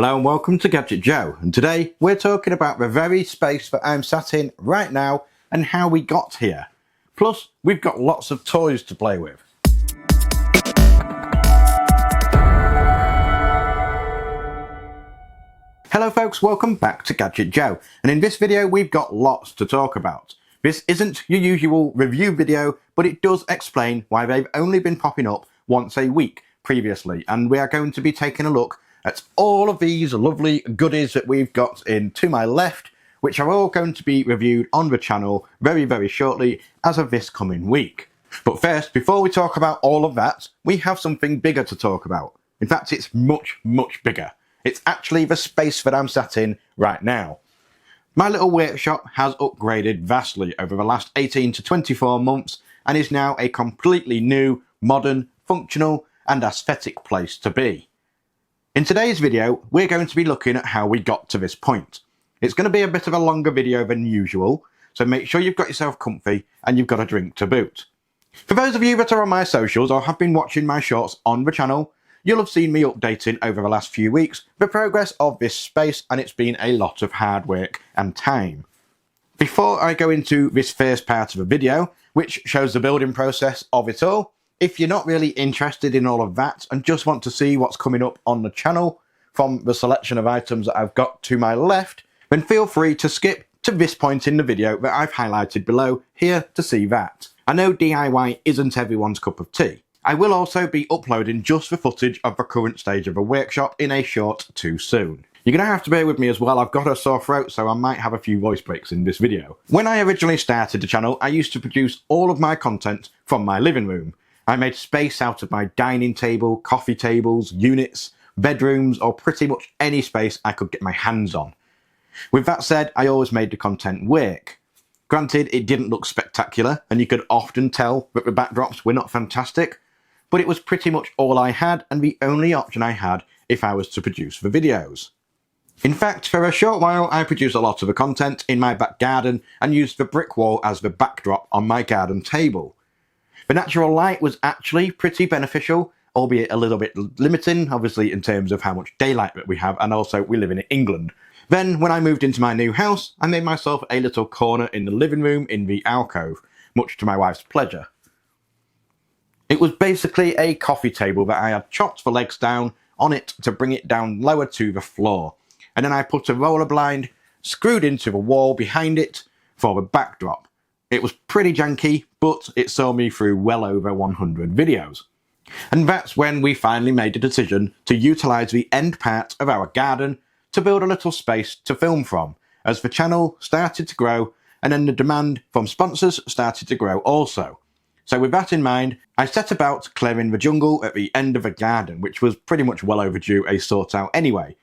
Hello and welcome to Gadget Joe, and today we're talking about the very space that I'm sat in right now and how we got here. Plus, we've got lots of toys to play with. Hello folks, welcome back to Gadget Joe, and in this video we've got lots to talk about. This isn't your usual review video, but it does explain why they've only been popping up once a week previously, and we are going to be taking a look at all of these lovely goodies that we've got in to my left, which are all going to be reviewed on the channel very shortly as of this coming week. But first, before we talk about all of that, we have something bigger to talk about. In fact, it's much bigger. It's actually the space that I'm sat in right now. My little workshop has upgraded vastly over the last 18 to 24 months and is now a completely new, modern, functional and aesthetic place to be. In today's video, we're going to be looking at how we got to this point. It's going to be a bit of a longer video than usual, so make sure you've got yourself comfy and you've got a drink to boot. For those of you that are on my socials or have been watching my shorts on the channel, you'll have seen me updating over the last few weeks the progress of this space, and it's been a lot of hard work and time. Before I go into this first part of the video, which shows the building process of it all, if you're not really interested in all of that and just want to see what's coming up on the channel from the selection of items that I've got to my left, then feel free to skip to this point in the video that I've highlighted below here to see that. I know DIY isn't everyone's cup of tea. I will also be uploading just the footage of the current stage of the workshop in a short too soon. You're going to have to bear with me as well. I've got a sore throat, so I might have a few voice breaks in this video. When I originally started the channel, I used to produce all of my content from my living room. I made space out of my dining table, coffee tables, units, bedrooms, or pretty much any space I could get my hands on. With that said, I always made the content work. Granted, it didn't look spectacular, and you could often tell that the backdrops were not fantastic, but it was pretty much all I had and the only option I had if I was to produce the videos. In fact, for a short while I produced a lot of the content in my back garden and used the brick wall as the backdrop on my garden table. The natural light was actually pretty beneficial, albeit a little bit limiting, obviously in terms of how much daylight that we have, and also we live in England. Then, when I moved into my new house, I made myself a little corner in the living room in the alcove, much to my wife's pleasure. It was basically a coffee table that I had chopped the legs down on it to bring it down lower to the floor, and then I put a roller blind screwed into the wall behind it for the backdrop. It was pretty janky, but it saw me through well over 100 videos. And that's when we finally made the decision to utilise the end part of our garden to build a little space to film from, as the channel started to grow and then the demand from sponsors started to grow also. So with that in mind, I set about clearing the jungle at the end of the garden, which was pretty much well overdue a sort out anyway,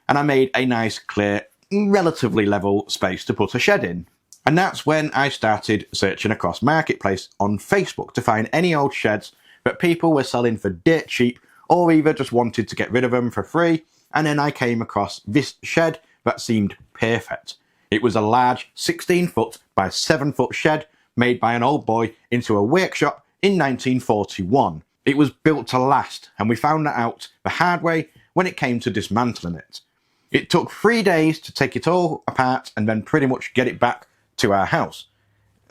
and I made a nice, clear, relatively level space to put a shed in. And that's when I started searching across Marketplace on Facebook to find any old sheds that people were selling for dirt cheap or either just wanted to get rid of them for free, and then I came across this shed that seemed perfect. It was a large 16-foot by 7-foot shed made by an old boy into a workshop in 1941. It was built to last, and we found that out the hard way when it came to dismantling it. It took 3 days to take it all apart and then pretty much get it back to our house,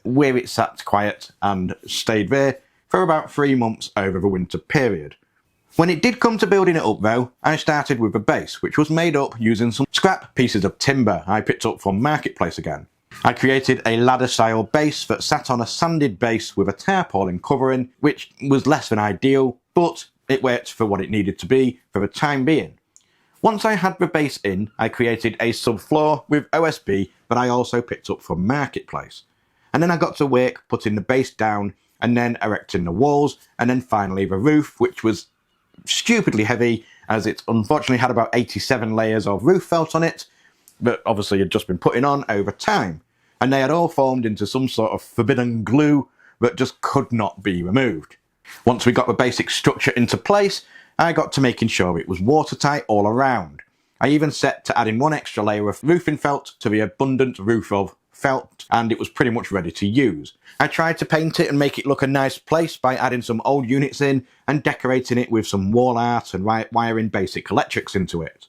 where it sat quiet and stayed there for about 3 months over the winter period. When it did come to building it up though, I started with the base, which was made up using some scrap pieces of timber I picked up from Marketplace again. I created a ladder style base that sat on a sanded base with a tarpaulin covering, which was less than ideal, but it worked for what it needed to be for the time being. Once I had the base in, I created a subfloor with OSB that I also picked up from Marketplace. And then I got to work putting the base down and then erecting the walls and then finally the roof, which was stupidly heavy as it unfortunately had about 87 layers of roof felt on it that obviously had just been putting on over time. And they had all formed into some sort of forbidden glue that just could not be removed. Once we got the basic structure into place, I got to making sure it was watertight all around. I even set to adding one extra layer of roofing felt to the abundant roof of felt, and it was pretty much ready to use. I tried to paint it and make it look a nice place by adding some old units in and decorating it with some wall art and wiring basic electrics into it.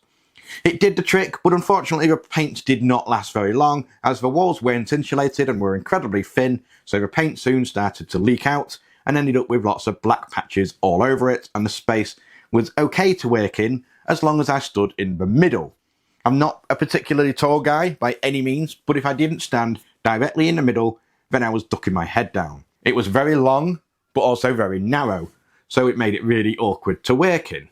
It did the trick, but unfortunately the paint did not last very long, as the walls weren't insulated and were incredibly thin, so the paint soon started to leak out and ended up with lots of black patches all over it, and the space was okay to work in as long as I stood in the middle. I'm not a particularly tall guy by any means, but if I didn't stand directly in the middle, then I was ducking my head down. It was very long, but also very narrow, so it made it really awkward to work in.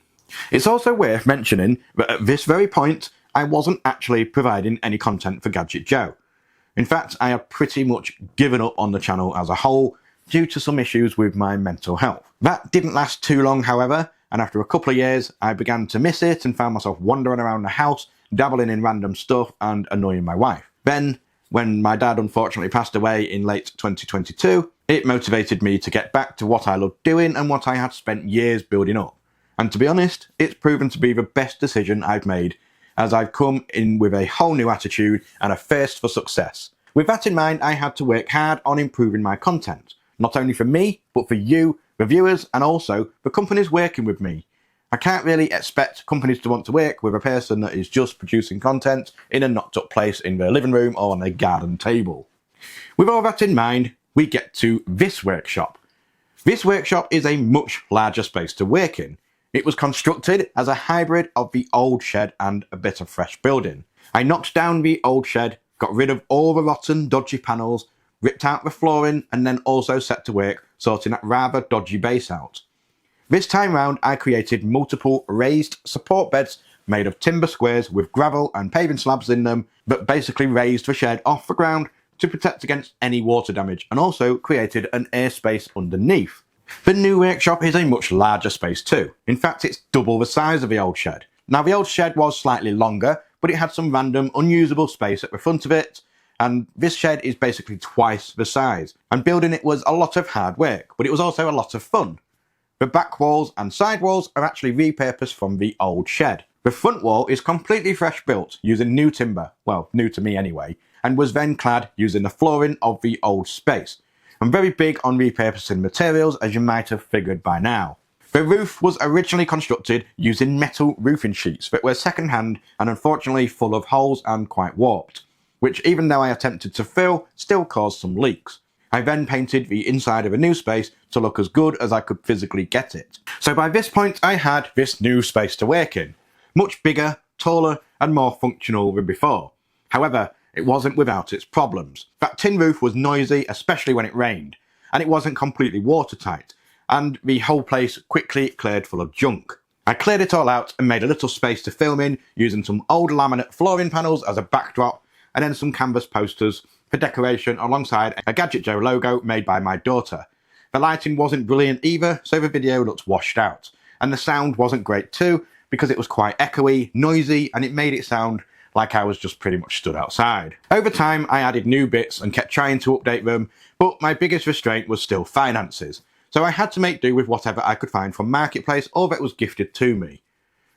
It's also worth mentioning that at this very point, I wasn't actually providing any content for Gadget Joe. In fact, I have pretty much given up on the channel as a whole due to some issues with my mental health. That didn't last too long, however, and after a couple of years, I began to miss it and found myself wandering around the house, dabbling in random stuff and annoying my wife. Then, when my dad unfortunately passed away in late 2022, it motivated me to get back to what I loved doing and what I had spent years building up. And to be honest, it's proven to be the best decision I've made, as I've come in with a whole new attitude and a thirst for success. With that in mind, I had to work hard on improving my content, not only for me, but for you, the viewers, and also the companies working with me. I can't really expect companies to want to work with a person that is just producing content in a knocked up place in their living room or on their garden table. With all that in mind, we get to this workshop. This workshop is a much larger space to work in. It was constructed as a hybrid of the old shed and a bit of fresh building. I knocked down the old shed, got rid of all the rotten, dodgy panels, ripped out the flooring, and then also set to work sorting that rather dodgy base out. This time round, I created multiple raised support beds made of timber squares with gravel and paving slabs in them, but basically raised the shed off the ground to protect against any water damage, and also created an airspace underneath. The new workshop is a much larger space too. In fact, it's double the size of the old shed. Now, the old shed was slightly longer, but it had some random unusable space at the front of it, and this shed is basically twice the size. And building it was a lot of hard work, but it was also a lot of fun. The back walls and side walls are actually repurposed from the old shed. The front wall is completely fresh built using new timber, well, new to me anyway, and was then clad using the flooring of the old space. I'm very big on repurposing materials, as you might have figured by now. The roof was originally constructed using metal roofing sheets that were second-hand and unfortunately full of holes and quite warped, which even though I attempted to fill, still caused some leaks. I then painted the inside of a new space to look as good as I could physically get it. So by this point I had this new space to work in. Much bigger, taller and more functional than before. However, it wasn't without its problems. That tin roof was noisy, especially when it rained, and it wasn't completely watertight, and the whole place quickly cleared full of junk. I cleared it all out and made a little space to film in using some old laminate flooring panels as a backdrop, and then some canvas posters for decoration alongside a Gadget Joe logo made by my daughter. The lighting wasn't brilliant either, so the video looked washed out, and the sound wasn't great too, because it was quite echoey, noisy, and it made it sound like I was just pretty much stood outside. Over time, I added new bits and kept trying to update them, but my biggest restraint was still finances, so I had to make do with whatever I could find from Marketplace or that was gifted to me.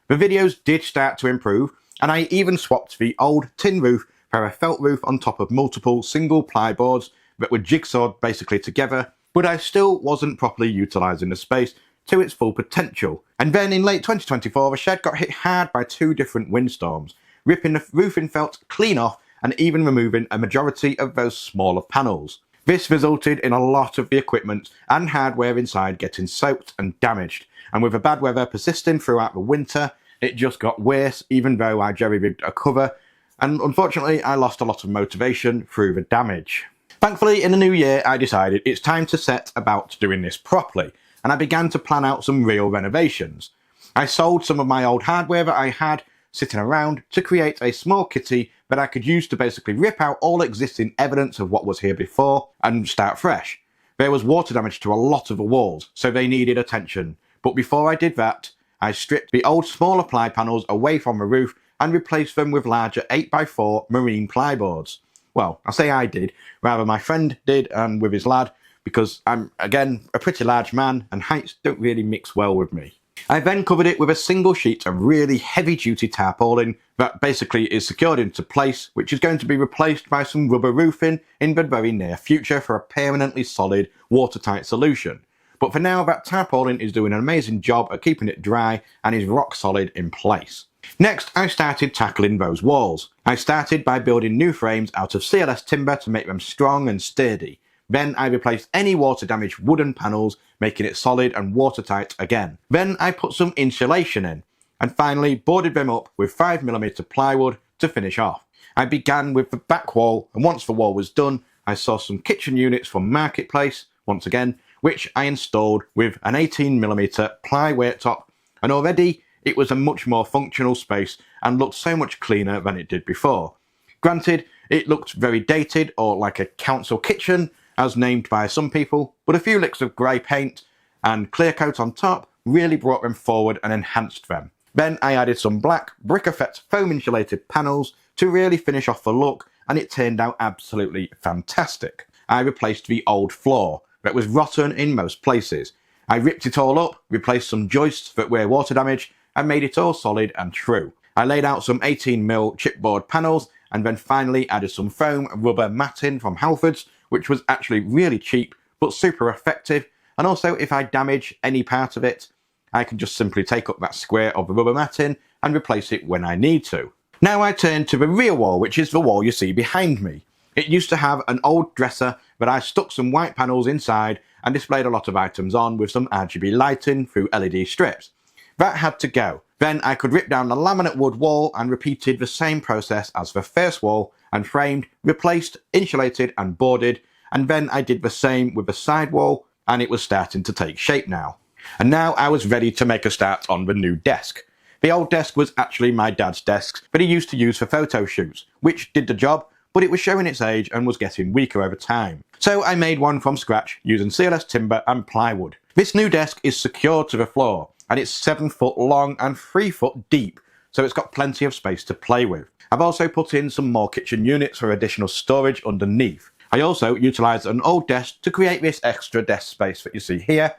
The videos did start to improve, and I even swapped the old tin roof for a felt roof on top of multiple single ply boards that were jigsawed basically together, but I still wasn't properly utilising the space to its full potential. And then in late 2024, the shed got hit hard by 2 different windstorms, ripping the roofing felt clean off and even removing a majority of those smaller panels. This resulted in a lot of the equipment and hardware inside getting soaked and damaged, and with the bad weather persisting throughout the winter, it just got worse even though I jerry-rigged a cover, and unfortunately I lost a lot of motivation through the damage. Thankfully, in the new year I decided it's time to set about doing this properly, and I began to plan out some real renovations. I sold some of my old hardware that I had sitting around to create a small kitty that I could use to basically rip out all existing evidence of what was here before and start fresh. There was water damage to a lot of the walls, so they needed attention, but before I did that, I stripped the old smaller ply panels away from the roof and replaced them with larger 8x4 marine ply boards. Well, I say I did, rather my friend did and with his lad, because I'm, again, a pretty large man and heights don't really mix well with me. I then covered it with a single sheet of really heavy-duty tarpaulin that basically is secured into place, which is going to be replaced by some rubber roofing in the very near future for a permanently solid, watertight solution. But for now, that tarpaulin is doing an amazing job at keeping it dry and is rock solid in place. Next, I started tackling those walls. I started by building new frames out of CLS timber to make them strong and sturdy. Then I replaced any water damaged wooden panels, making it solid and watertight again. Then I put some insulation in, and finally boarded them up with 5mm plywood to finish off. I began with the back wall, and once the wall was done, I saw some kitchen units from Marketplace, once again, which I installed with an 18mm ply worktop, and already it was a much more functional space and looked so much cleaner than it did before. Granted, it looked very dated, or like a council kitchen, as named by some people, but a few licks of grey paint and clear coat on top really brought them forward and enhanced them. Then I added some black brick effect foam insulated panels to really finish off the look, and it turned out absolutely fantastic. I replaced the old floor that was rotten in most places. I ripped it all up, replaced some joists that were water damaged, and made it all solid and true. I laid out some 18mm chipboard panels, and then finally added some foam rubber matting from Halfords, which was actually really cheap but super effective, and also if I damage any part of it, I can just simply take up that square of the rubber matting and replace it when I need to. Now I turn to the rear wall, which is the wall you see behind me. It used to have an old dresser that I stuck some white panels inside and displayed a lot of items on with some RGB lighting through LED strips. That had to go. Then I could rip down the laminate wood wall and repeated the same process as the first wall, and framed, replaced, insulated and boarded, and then I did the same with the side wall, and it was starting to take shape now. And now I was ready to make a start on the new desk. The old desk was actually my dad's desk that he used to use for photo shoots, which did the job, but it was showing its age and was getting weaker over time. So I made one from scratch using CLS timber and plywood. This new desk is secured to the floor, and it's 7 foot long and 3 foot deep, so it's got plenty of space to play with. I've also put in some more kitchen units for additional storage underneath. I also utilised an old desk to create this extra desk space that you see here,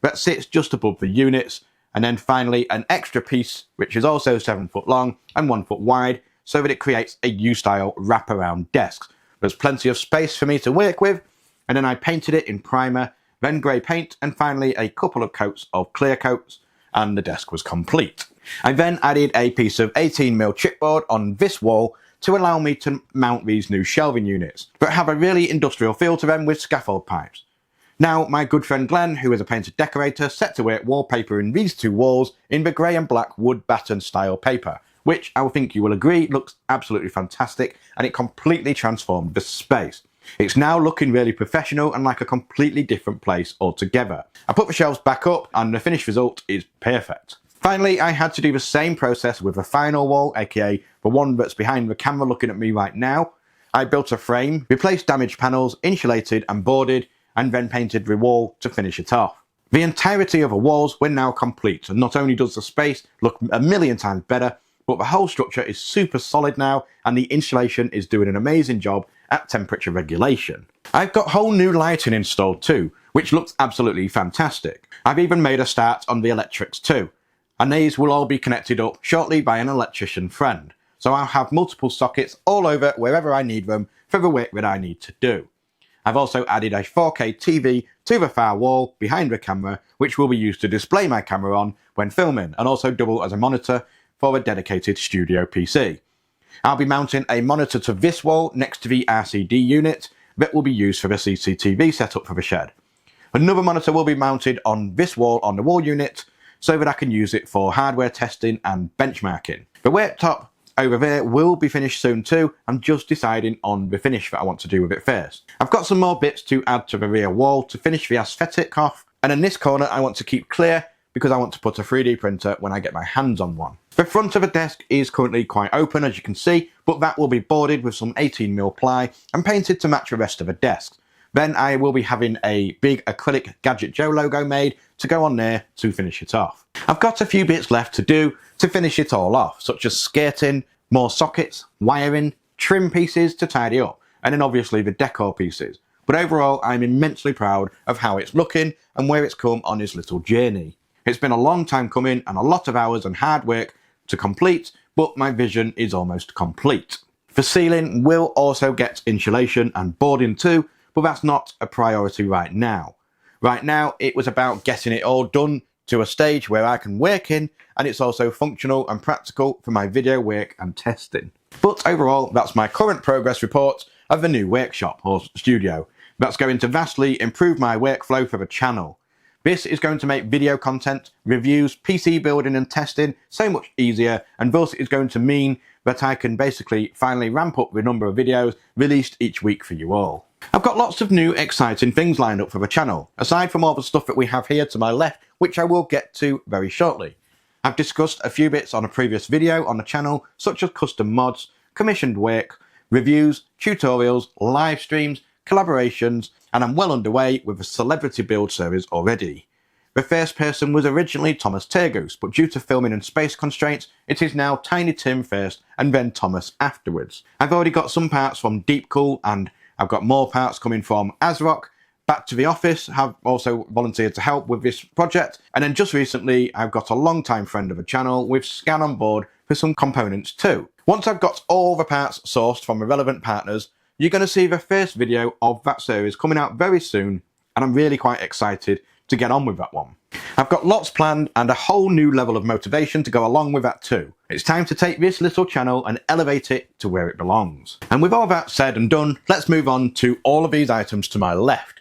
that sits just above the units, and then finally an extra piece which is also 7 foot long and 1 foot wide, so that it creates a U-style wraparound desk. There's plenty of space for me to work with, and then I painted it in primer, then grey paint, and finally a couple of coats of clear coats, and the desk was complete. I then added a piece of 18mm chipboard on this wall to allow me to mount these new shelving units, but have a really industrial feel to them with scaffold pipes. Now, my good friend Glenn, who is a painter decorator, set to work wallpapering these two walls in the grey and black wood batten style paper, which I think you will agree looks absolutely fantastic, and it completely transformed the space. It's now looking really professional and like a completely different place altogether. I put the shelves back up and the finished result is perfect. Finally, I had to do the same process with the final wall, aka the one that's behind the camera looking at me right now. I built a frame, replaced damaged panels, insulated and boarded, and then painted the wall to finish it off. The entirety of the walls were now complete, and not only does the space look a million times better, but the whole structure is super solid now, and the insulation is doing an amazing job at temperature regulation. I've got whole new lighting installed too, which looks absolutely fantastic. I've even made a start on the electrics too, and these will all be connected up shortly by an electrician friend. So I'll have multiple sockets all over wherever I need them for the work that I need to do. I've also added a 4K TV to the far wall behind the camera, which will be used to display my camera on when filming, and also double as a monitor for a dedicated studio PC. I'll be mounting a monitor to this wall next to the RCD unit that will be used for the CCTV setup for the shed. Another monitor will be mounted on this wall on the wall unit so that I can use it for hardware testing and benchmarking. The worktop over there will be finished soon too. I'm just deciding on the finish that I want to do with it first. I've got some more bits to add to the rear wall to finish the aesthetic off, and in this corner I want to keep clear because I want to put a 3D printer when I get my hands on one. The front of the desk is currently quite open, as you can see, but that will be boarded with some 18mm ply and painted to match the rest of the desk. Then I will be having a big acrylic Gadget Joe logo made to go on there to finish it off. I've got a few bits left to do to finish it all off, such as skirting, more sockets, wiring, trim pieces to tidy up, and then obviously the decor pieces. But overall, I'm immensely proud of how it's looking and where it's come on its little journey. It's been a long time coming and a lot of hours and hard work to complete, but my vision is almost complete. The ceiling will also get insulation and boarding too, but that's not a priority right now. Right now, it was about getting it all done to a stage where I can work in, and it's also functional and practical for my video work and testing. But overall, that's my current progress report of the new workshop or studio. That's going to vastly improve my workflow for the channel. This is going to make video content, reviews, PC building and testing so much easier, and thus is going to mean that I can basically finally ramp up the number of videos released each week for you all. I've got lots of new exciting things lined up for the channel, aside from all the stuff that we have here to my left, which I will get to very shortly. I've discussed a few bits on a previous video on the channel, such as custom mods, commissioned work, reviews, tutorials, live streams, collaborations, and I'm well underway with a celebrity build series already. The first person was originally Thomas Tergoose, but due to filming and space constraints, it is now Tiny Tim first and then Thomas afterwards. I've already got some parts from Deep Cool, and I've got more parts coming from Asrock. Back to the Office have also volunteered to help with this project, and then just recently I've got a long-time friend of the channel with Scan on board for some components too. Once I've got all the parts sourced from the relevant partners, you're going to see the first video of that series coming out very soon, and I'm really quite excited to get on with that one. I've got lots planned and a whole new level of motivation to go along with that too. It's time to take this little channel and elevate it to where it belongs. And with all that said and done, let's move on to all of these items to my left.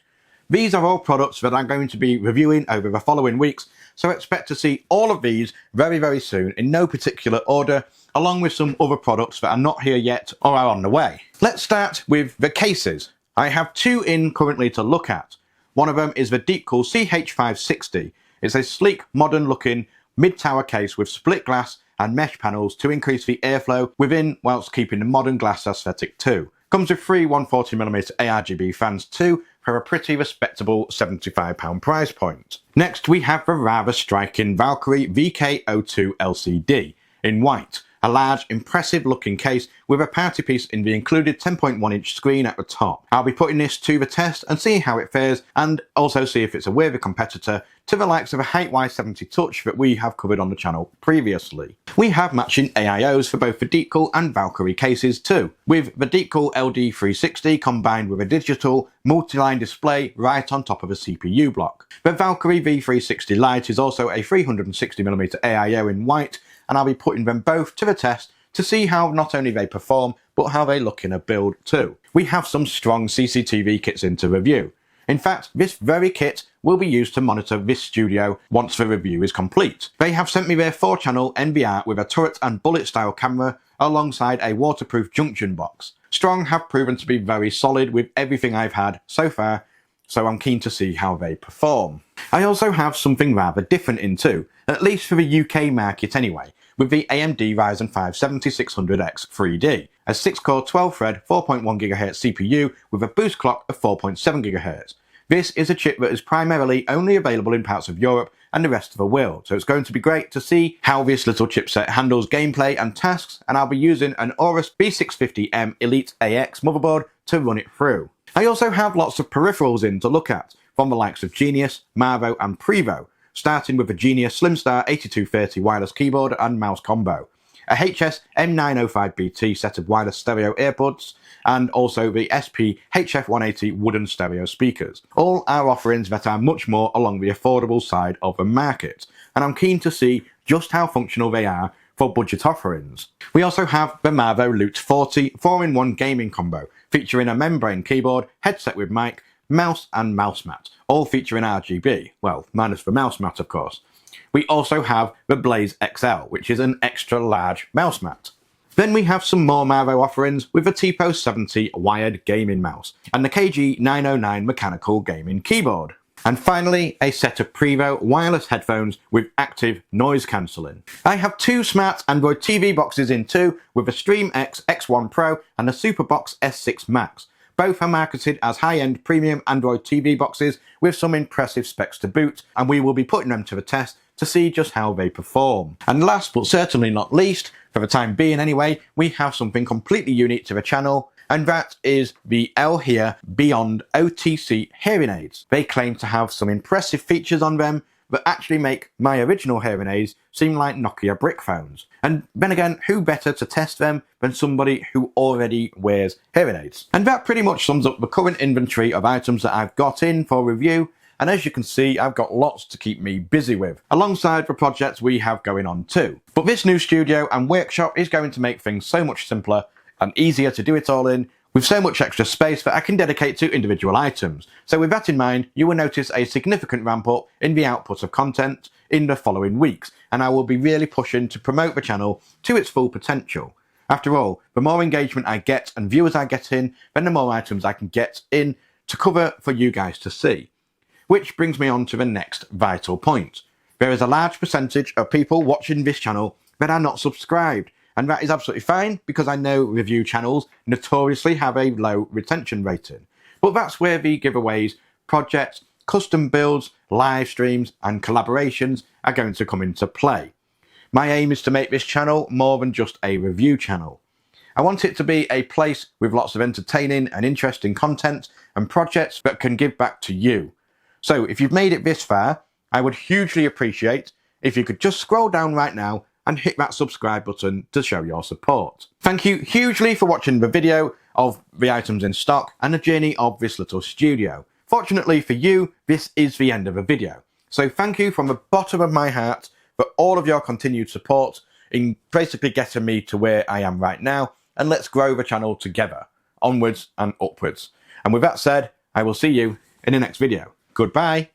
These are all products that I'm going to be reviewing over the following weeks, so expect to see all of these very, very soon in no particular order, along with some other products that are not here yet or are on the way. Let's start with the cases. I have two in currently to look at. One of them is the Deep Cool CH560. It's a sleek, modern looking mid-tower case with split glass and mesh panels to increase the airflow within whilst keeping the modern glass aesthetic too. Comes with three 140mm ARGB fans too, for a pretty respectable £75 price point. Next we have the rather striking Valkyrie VK02 LCD in white. A large, impressive looking case with a party piece in the included 10.1-inch screen at the top. I'll be putting this to the test and see how it fares, and also see if it's a worthy competitor to the likes of a HY70 Touch that we have covered on the channel previously. We have matching AIOs for both the Deep Cool and Valkyrie cases too, with the Deep Cool LD360 combined with a digital multi-line display right on top of a CPU block. The Valkyrie V360 Lite is also a 360mm AIO in white, and I'll be putting them both to the test to see how not only they perform, but how they look in a build too. We have some strong CCTV kits in to review. In fact, this very kit will be used to monitor this studio once the review is complete. They have sent me their 4-channel NVR with a turret and bullet style camera alongside a waterproof junction box. Strong have proven to be very solid with everything I've had so far, so I'm keen to see how they perform. I also have something rather different in too, at least for the UK market anyway, with the AMD Ryzen 5 7600X 3D, a 6-core 12-thread 4.1GHz CPU with a boost clock of 4.7GHz. This is a chip that is primarily only available in parts of Europe and the rest of the world, so it's going to be great to see how this little chipset handles gameplay and tasks, and I'll be using an Aorus B650M Elite AX motherboard to run it through. I also have lots of peripherals in to look at, from the likes of Genius, Marvo and Prevo, starting with the Genius SlimStar 8230 wireless keyboard and mouse combo, a HS M905BT set of wireless stereo earbuds, and also the SP HF180 wooden stereo speakers. All are offerings that are much more along the affordable side of the market, and I'm keen to see just how functional they are for budget offerings. We also have the Marvo Loot 40 4-in-1 gaming combo, featuring a membrane keyboard, headset with mic, mouse and mouse mat, all featuring RGB, well, minus the mouse mat of course. We also have the Blaze XL, which is an extra large mouse mat. Then we have some more Marvo offerings with the TPO 70 wired gaming mouse and the KG909 mechanical gaming keyboard. And finally, a set of Prevo wireless headphones with active noise cancelling. I have two smart Android TV boxes in too, with a Stream X X1 Pro and a Superbox S6 Max. Both are marketed as high-end premium Android TV boxes with some impressive specs to boot, and we will be putting them to the test to see just how they perform. And last but certainly not least, for the time being anyway, we have something completely unique to the channel, and that is the LHear Beyond OTC hearing aids. They claim to have some impressive features on them that actually make my original hearing aids seem like Nokia brick phones. And then again, who better to test them than somebody who already wears hearing aids? And that pretty much sums up the current inventory of items that I've got in for review. and as you can see, I've got lots to keep me busy with, alongside the projects we have going on too. But this new studio and workshop is going to make things so much simpler and easier to do it all in, with so much extra space that I can dedicate to individual items. So with that in mind, you will notice a significant ramp up in the output of content in the following weeks, and I will be really pushing to promote the channel to its full potential. After all, the more engagement I get and viewers I get in, then the more items I can get in to cover for you guys to see. Which brings me on to the next vital point. There is a large percentage of people watching this channel that are not subscribed, and that is absolutely fine because I know review channels notoriously have a low retention rating. But that's where the giveaways, projects, custom builds, live streams and collaborations are going to come into play. My aim is to make this channel more than just a review channel. I want it to be a place with lots of entertaining and interesting content and projects that can give back to you. So if you've made it this far, I would hugely appreciate if you could just scroll down right now and hit that subscribe button to show your support. Thank you hugely for watching the video of the items in stock and the journey of this little studio. Fortunately for you, this is the end of the video. So thank you from the bottom of my heart for all of your continued support in basically getting me to where I am right now, and let's grow the channel together, onwards and upwards. And with that said, I will see you in the next video. Goodbye.